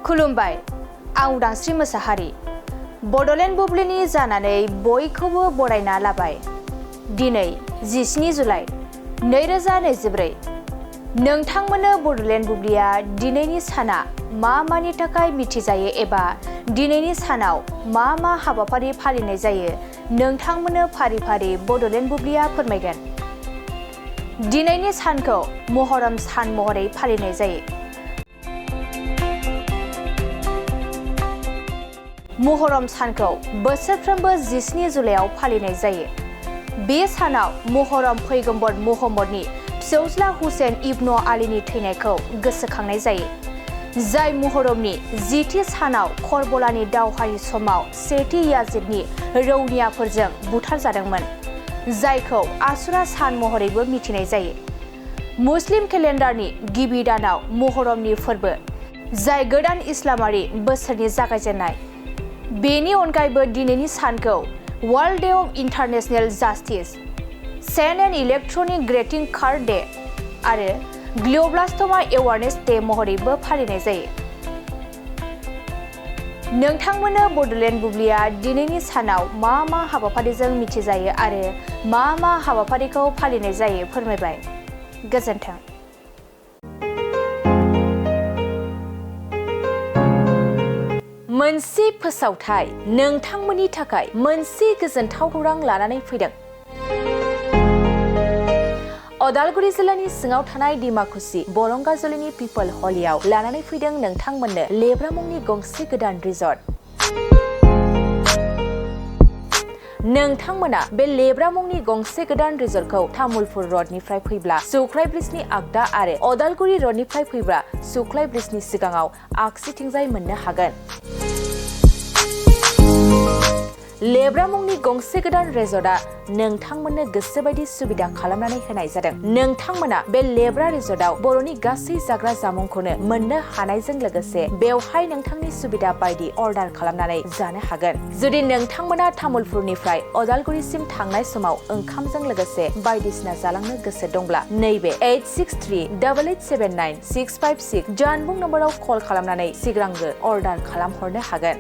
खुलुमबाय आं उदांस्रि मोसाहारि बड'लेण्ड बुब्लिनि जानानै बयखौबो बरायना लाबाय। दिनै 17 जुलाइ 2024 नोंथांमोननो बड'लेण्ड बुब्लिया दिनैनि साना मानि थाखाय मिथिजायो एबा दिनैनि सानाव मा हाबाफारि फालिनाय जायो नोंथांमोननो फारि फारि बड'लेण्ड बुब्लिया फोरमायगोन। दिनैनि सानखौ महरम सान महरै फालिनाय जायो। महरम सानखौ बोसोरफ्रोमबो 17 जुलाइआव फालिनाय जायो। बे सानाव महरम पैगम्बर मुहम्मदनि फिसौज्ला हुसैन इब्न आलीनि थैनायखौ गोसोखांनाय जायो, जाय महरमनि 10थि सानाव करबलानि दावहानि समाव सेथि याजिदनि रौनियाफोरजों बुथारजादोंमोन, जायखौ आशुरा सान महरैबो मिथिनाय जायो। मुस्लिम केलेन्डारनि गिबि दानाव महरमनि फोरबो, जाय गोदान इस्लामारि बोसोरनि जागायजेन्नाय। बेनि अनगायैबो दिनैनि सानखौ world day of international justice, send and electronic ग्रीटिं card day आरो ग्लियोब्लास्टमा एवारनेस डे महरैबो फालिनाय जायो। नोंथांमोननो बड'लेण्ड बुब्लिया दिनैनि सानाव मा हाबाफारिजों मिथिजायो आरो मा हाबाफारिखौ फालिनाय जायो फोरमायबाय। गोजोन्थों। मोनसे फोसावथाय नोंथांमोननि थाखाय मोनसे गोजोनथाव खौरां लानानै फैदों। अदालगुरि जिल्लानि सिङाव थानाय डिमाकुसि बरंगाजुलिनि पिपल हलियाव लानानै फैदों नोंथांमोननो लेब्रा मुंनि गंसे गोदान रिजर्ट। नोंथांमोना बे लेब्रा मुंनि गंसे गोदान रिजर्टखौ तामुलपुर रडनिफ्राय फैब्ला सुख्लाय ब्रिजनि आगदा आरो अदालगुरि रडनिफ्राय फैब्ला सुख्लाय ब्रिजनि सिगाङाव आगसिथिंजाय मोननो हागोन। लेब्रा मुंनि गंसे गोदान रिजर्टआ नोंथांमोननो गोसोबायदि सुबिदा खालामनानै होनाय जादों। नोंथांमोना बे लेब्रा रिजर्टआव बर'नि गासै जाग्रा जामुंखौनो मोननो हानायजों लोगोसे बेवहाय नोंथांनि सुबिदा बायदि अर्डार खालामनानै जानो हागोन। जुदि नोंथांमोना तामुलपुरनिफ्राय अदालगुरिसिम थांनाय समाव ओंखामजों लोगोसे बायदिसिना जालांनो गोसो दंब्ला नैबे 8638879656 जानबुं नम्बराव कल खालामनानै सिगांग्रो अर्डार खालामहरनो हागोन।